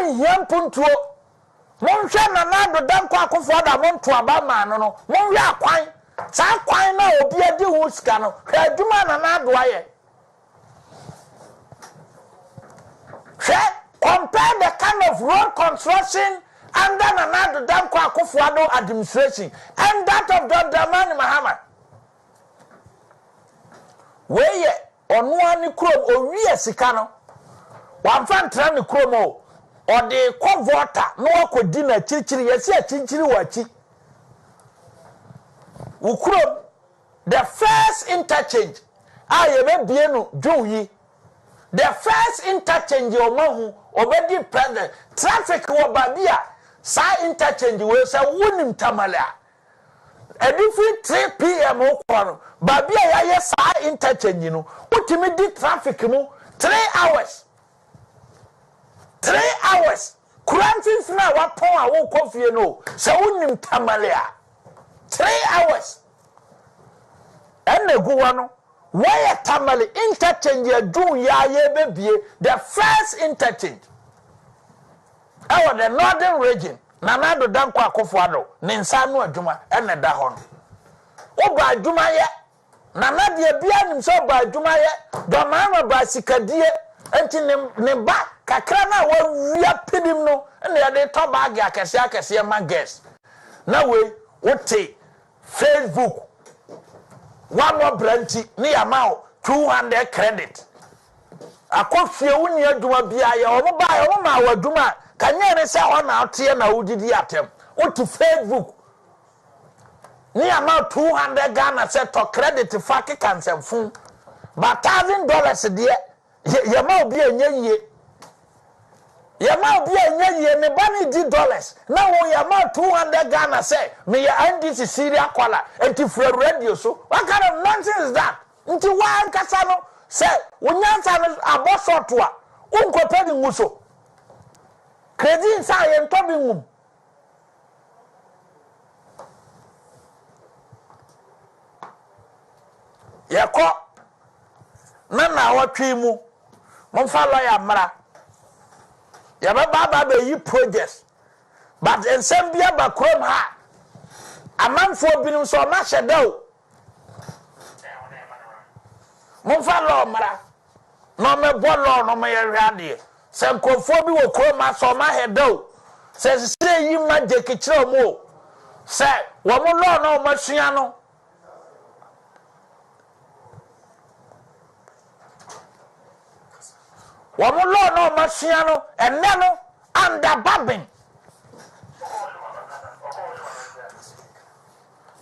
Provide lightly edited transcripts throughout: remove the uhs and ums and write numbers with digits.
yam puntuo monhwe na Addo danko akofo da monto aba ma no monhwe akwan sa kwan na obi adi hu sika no hwe adwuma na Addo aye compare the kind of road construction under Addo danko akofo administration and that of Dr. Mahama weye onu ani krom owie sika no wamfa ntra ne krom o de kovota no akodi na chirichiri yesi achirichiri wachi ukrom the first interchange ayebe bienu dwuyi the first interchange omahu obedi president traffic wo babia sa interchange we say wonim tamala edifi 3 p.m. okoro babia yaye sa interchange no utimi di traffic mu 3 hours 3 hours Kurantin na wapon a wo kofie no se wonim tamale 3 hours ene guwa no why tamale interchange adun ya ye bebie the first interchange our the northern region na Addo danko akofo ado ne nsa no adwuma ene da ho no oba adwuma ye na de bia nim so oba adwuma ye do ma ba sikadie enti ne ba kakra na wa wia pedim no ene ya de to bag akese ma guest na we wote Facebook one more branch ni amount 200 credit akofie woni adwuma bia ye o ba ye o ma wadwuma kanye ne se ho na ote na wudidi atem wote Facebook ni amount 200 Ghana se to credit fa ke kansemfun but $1,000 de ye ma obi enye ye ne bani $10 na wo ya ma 200 Ghana say me ya NDC Syria kwala enti for radio so what kind of nonsense is that nti wa nkasa no say wonyansa no aboso to a unkopedi nguso credit nsa ye ntobi ngum yako na watwi mu monfa lawyer mara ya baba be yi projects but ensembia ba krom ha amanfo binum so ma hyedaw monfa law mara no me bolo no me yade se nkofo bi wo krom ma so ma hedaw se se yi ma je kichiro mo se wo mo law no ma sua no Wamu law no masiano and nano under babbing.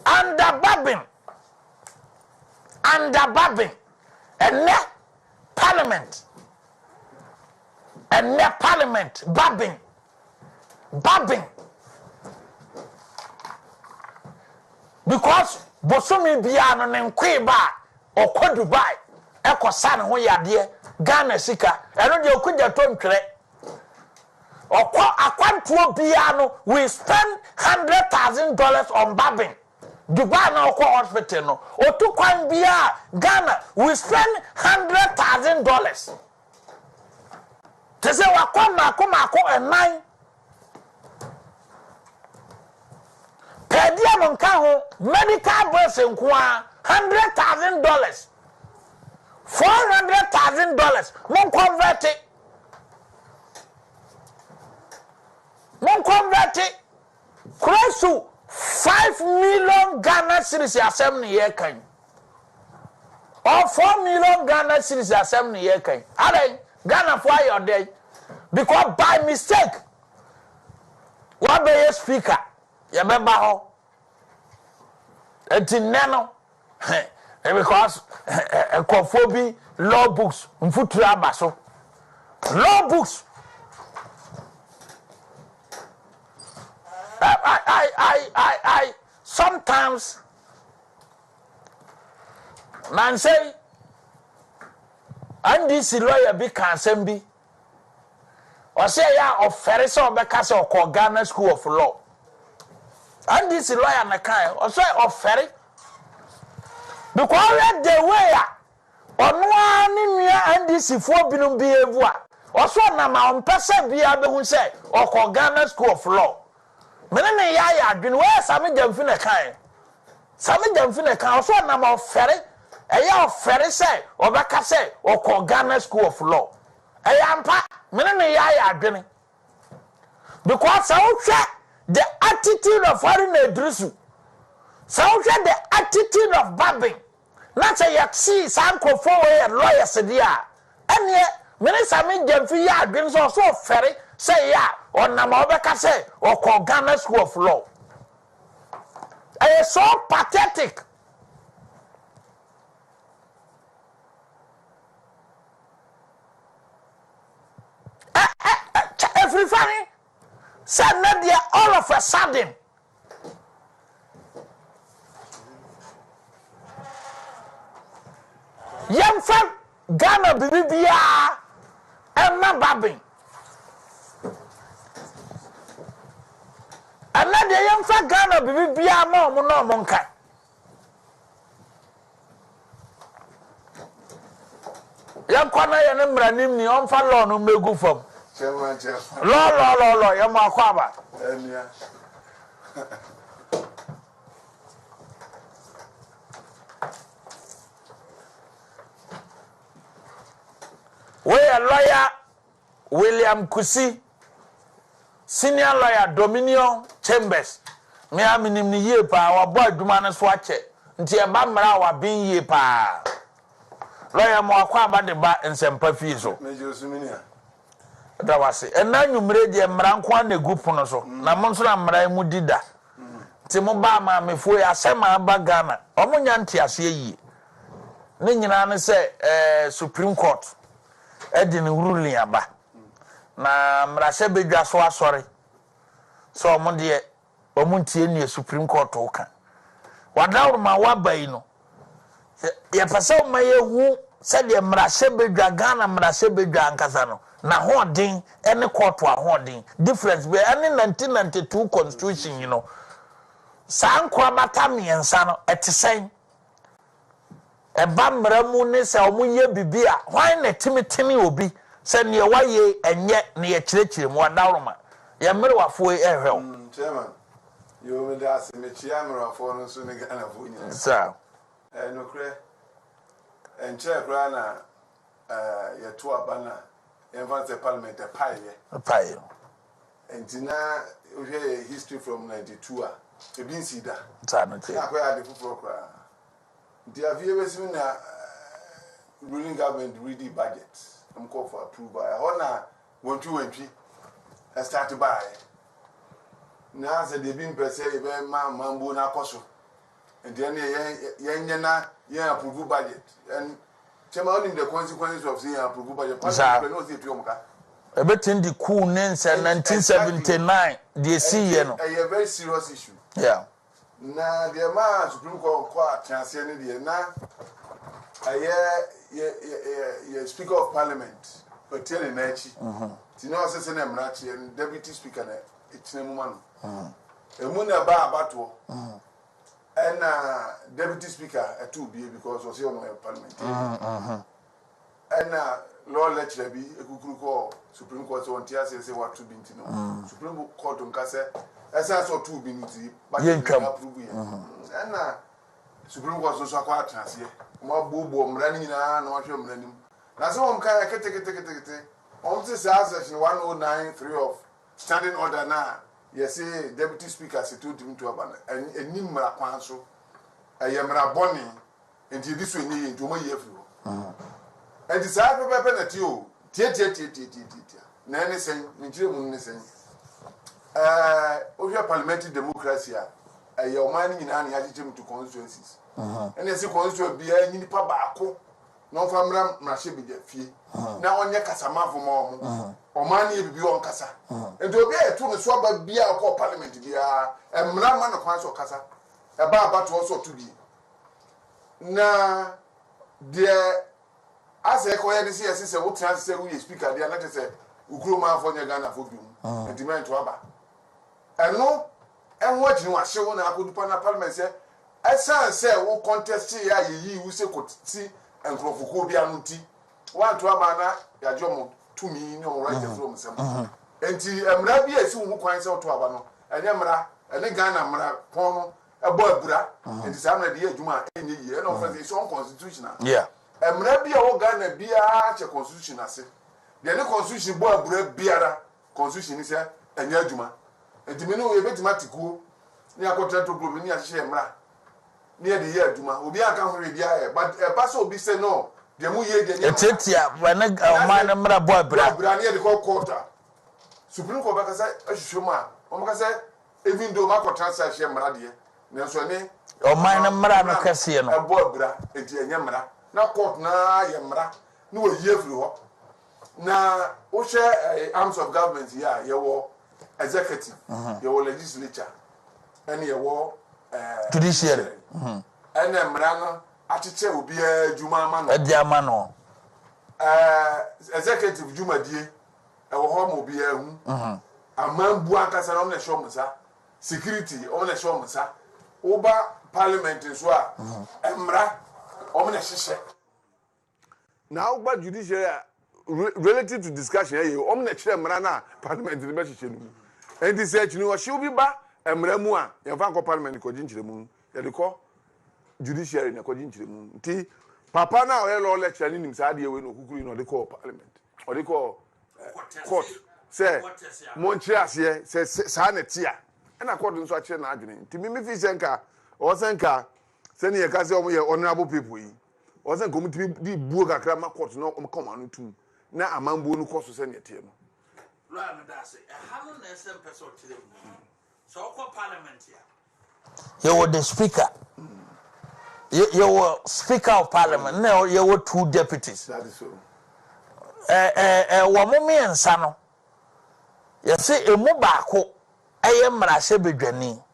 And ne parliament. Babbing. Because Bosumi Biano and Queba or Dubai, Echo San Hoya Ghana sika eno de okuja tontwere akwantuo biano we spend $100,000 on babbing Dubai na okwa hospital no otukwan bia Ghana we spend $100,000 tese wakwa mako enan pedia monka ho medical bills nkoa $100,000 $400,000 mon convert close to 5 million Ghana cedis assembly year kan or 4 million Ghana cedis assembly year kan are Ghana for your day because by mistake what be speaker ya beba ho enti neno because kofobi law books mfutu abaso law books I sometimes man say and this lawyer be cansem bi or say ya offer so be kase o Ghana School of Law and this lawyer na kai or say offer because the way onu ani nua and this fo binum behave a also na ma on pese bia be hu say okọ Ghana School of Law mene ne ya adwene we Sammy Gamfi na kan Sammy Gamfi na kan also na ma ofere eya ofere say obeka say okọ Ghana School of Law eya mpa mene ne ya adwene because the attitude of foreign Edrusu so the attitude of babbing not say you see sanko for a lawyer said ya and yet many Sammy Gamfi ya adwene so ferry say ya on na ma obeka say okọ Ghana School of Law so pathetic. Everybody said Nadia all of a sudden young fan Ghana bibia and na babbing and Nadia young fan Ghana bibia no monka young kwana ya ne mranim ni on fa law no megu fam lo ya ma kwaba enia we a lawyer William Kusi senior lawyer Dominion Chambers me aminim ni ye pa wa boy duma ne so ache nti e ba mra wa bin ye pa lawyer mo akwaba de ba nsempa fie so da wase ena nwumre de mra nko na gupu so na mo nso na mra mu dida ti mo ba ma mefo ya asema ba Ghana omo nya ntiase yi ne nyina ne se Supreme Court edin ruling aba na mra se bedwa so asori so omo de omo ntie ne Supreme Court oka wadawro ma wabai no ya pasa o mayehu se de mra se bedwa Ghana mra se bedwa ankasa no na holding any court wa holding difference be any 1992 constitution you know san kwa bata miensa no etisen e ba mramu ne se omuye bibia why na timitimi obi se ne waye enye ne ye kirekire mu wadawroma ye merwafo ehwew chairman you will ask me chiamrafo no so ne Ghana fo nyina sir no kre en chekra na ye to abana the parliament a pie. And now we hear history from 92. A been see that. I the football cry. The have you ever seen a ruling government read the budget? I'm called for approval. I honor 1 2 entry. I start to buy. Now said they've been per se, mambo na coso. And then ye approve budget. And Chamaning the consequences of seeing approval by the a bit in the cool names and 1979, the sea, a very serious issue. Yeah. Now, the man Supreme Court quite transcended the now. A Speaker of Parliament, but telling Nachi, Tino Assassin and Deputy Speaker, it's a woman. A Muna Bar Battle. And Deputy Speaker at 2B because was your parliament. And law lecturer be a good call Supreme Court on TSA say what to be to Supreme Court on Cassa, as I saw 2 B, but you can approve it. And Supreme Court also quite transfer. More boo running in an ocean running. Now, so I'm kind of take it. On this section 1093 of standing order now. Yes, Deputy Speaker said to him to abandon and Nimra Council. I am Raboni, and this will need into my year. And it's out of weapon at you. Nanny saying, Nigeria saying, of your parliamentary democracy, your mining in any attitude to constituencies. And as a constituent be any pabako, no family, Mashibi fee. Now on your Casama for more. Or money be on Casa. And to be a true swab be our core parliament, be a man of Council Casa, a bar but also to be. Now, dear, as a coherent sister, what transfer we speak at the other say, Ukruma for your Ghana for you, and demand to Abba. And no, and what you are showing up with Parliament say, as I say, what contest ye, you say, could see, and Crofobia Muti. One to Abana, Yajomo. to me no right from some enti emra bi esi wo kwan se to aba no enye mra ene Ghana mra pon ebo abura enti sa na de adwuma enye yi ene offer is unconstitutional yeah emra bi a wo Ghana bia che constitution ase de ne constitution bo abura biara constitution ni se enye adwuma enti me no we betima tikuo ni akotra to problem ni ahye mra ni e de ye adwuma obi aka ho re bia but pass obi say no de mu ye de etia when man mra bo abura ni e de call quarter Supreme Court baka say ahwehwema o maka say even though mako transfer hye mra de ne so ne o man mra no kase no ebo abura enti enye mra na court na ye mra ni wo ye firi ho na wo hye arms of government here ye wo executive ye wo legislature and ye wo judiciary and mra no achiche obi adwuma ama no adi ama no executive juma die e wo ho mo bi ahu amambu akasa no na show musa security o na show musa oba parliament so a emra o na hihye now oba judiciary relative to discussion here o na kire emra na parliament ni be hihye no and this search ni o hye obi ba emra mu a ye fa ko parliament ko jinchire mu ye de ko judiciary na ko jinchire mu nti papa na o ye law lecture ni nim sa de we no kukuru no de ko parliament o de ko court say monchi ase say sa na tia na court nso akire na adwene nti mi fi senka o senka se ne ye ka se o ye honorable people yi o senka mu ti di buo kakra ma court no o come anu tum na amambuo no course se ne tie no la me da se ha no na sem person tire mu so ko parliament ya you were the speaker you were speaker of parliament now you were two deputies that is so wo mo miensa no ye se emu baako eye mrahye bedwani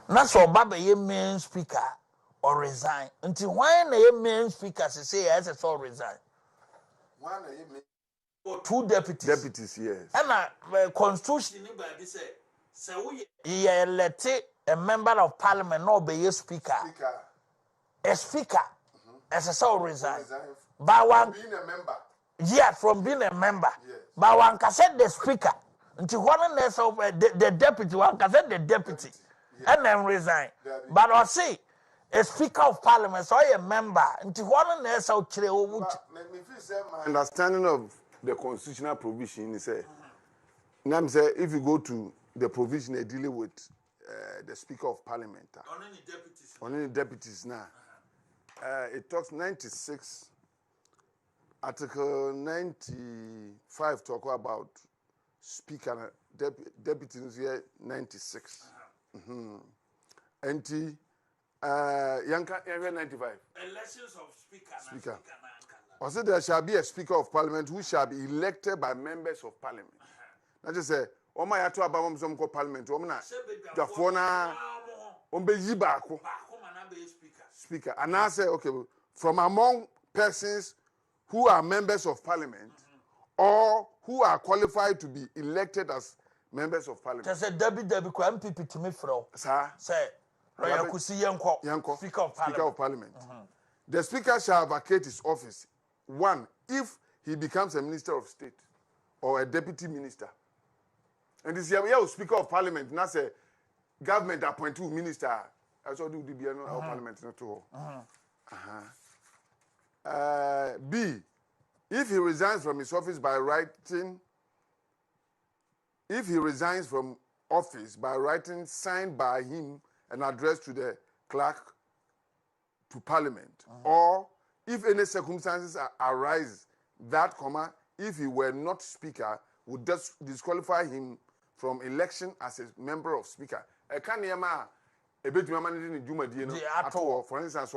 na so oba be ye main speaker or resign until when na ye main speaker say yes so resign one na ye main two deputies yes and constitution ni ba bi say we ye elect a member of parliament no be ye speaker a speaker as a so resign by one being a member from being a member but one can say the speaker until one the deputy one can say the deputy and then resign but I see a speaker of parliament so a member until one so let me feel say my understanding of the constitutional provision is say now say if you go to the provision dealing with the speaker of parliament only deputies now it talks 96 article 95 talk about speaker deputies here 96 anti yanka 95 elections of speaker also there shall be a speaker of parliament who shall be elected by members of parliament that just say o ma ya to abamom some ko parliament o na dafo na o be yi baako speaker and I say okay from among persons who are members of parliament or who are qualified to be elected as members of parliament. Just say Debbie kwa MPP to me fro. Sir. Say Royakusi Yanko, Speaker of Parliament. The speaker shall vacate his office, one, if he becomes a minister of state or a deputy minister. And this year, Speaker of Parliament, not say government appointed minister. That's what do the Parliament not to. B, if he resigns from his office by writing, signed by him and addressed to the clerk to Parliament, or if any circumstances arise that, if he were not speaker, would disqualify him from election as a member of speaker. For instance,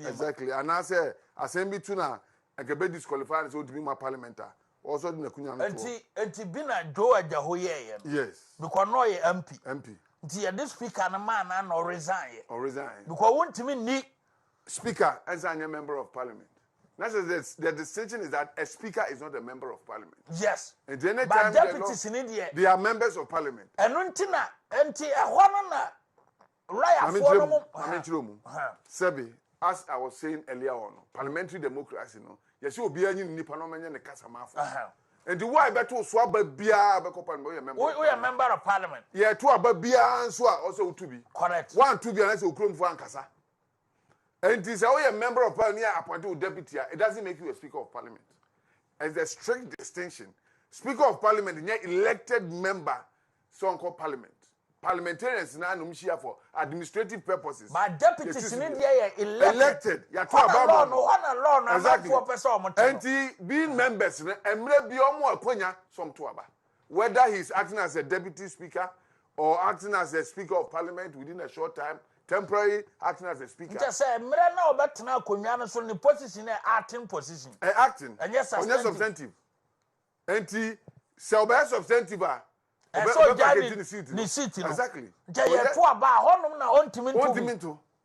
exactly. And I say, assembly tuna, and can disqualified so to be my parliamentar. Also, the Kunya. And Bina Joa Jahoye. Yes. Because no MP. MP. This speaker and a man and or resign. Because one to me, speaker as a member of parliament. The distinction is that a speaker is not a member of parliament. Yes. And any but time deputies in India, they are members of parliament. And Untina, and Tia Juana, right? Sebi, as I was saying earlier on, parliamentary democracy, no, yes, you'll be any Nipanomania and Casamafo. And the why better swab a beer, we are member of parliament. Yeah, two about beer and swab also to be. Correct. One to be an answer for Ancasa. And this is a member of parliament appointed deputy. It doesn't make you a speaker of parliament. As a strict distinction. Speaker of parliament, elected member, so called parliament. Parliamentarians now for administrative purposes. But deputies in India elected. You are exactly. And being members, and maybe more Konya some tuaba. Whether he's acting as a deputy speaker or acting as a speaker of parliament within a short time, temporary acting as a speaker. Just say, Mrena Obatana Kunyana so the position acting position. Acting. And yes, substantive. And he shall substantive. So the seat. Exactly.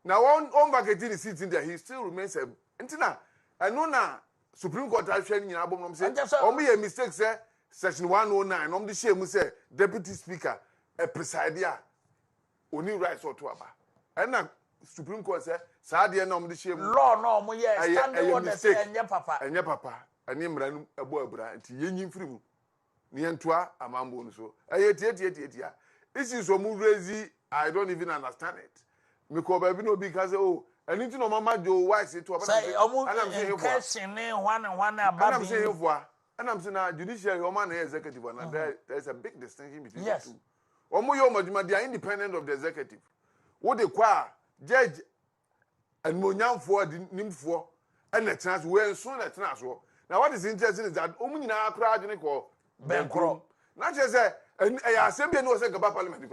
Now on vacating the seat in there, he still remains a Entina. I know now Supreme Court has training in Abom say only a mistake, sir. Section 109, the shame say Deputy Speaker, a presidia, only rights or tuaba. And now Supreme Court said, Sadia nom the shame law no yes, and your papa, and him ran a boy brand, yin free. Nientwa amambo so. Etia. This is so crazy. I don't even understand it. Because baby no because oh, anything no mama do why say to say I'm saying one I'm saying judiciary woman and executive and there's a big distinction between the two. They are independent of the executive. What they call judge and monyam for the nim for and the chance we soon a chance. Now what is interesting is that omuna crowd in call Benkro. Not just say, and I assembly no say about parliament.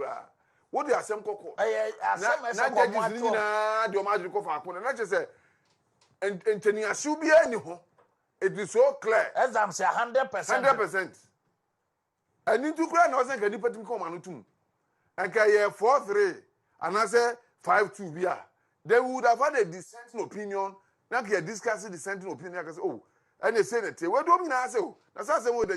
What the assembly call? Not just say, and Tenia should be anyhow. It is so clear. As I'm saying, 100%. 100%. I need to cry now. Say, can you put him come on to? And can you 4-3 and I say 5-2 beer? They would have had a dissenting opinion. Now can you discuss the dissenting opinion? I can say, oh. And they say that we don't know. That's how they would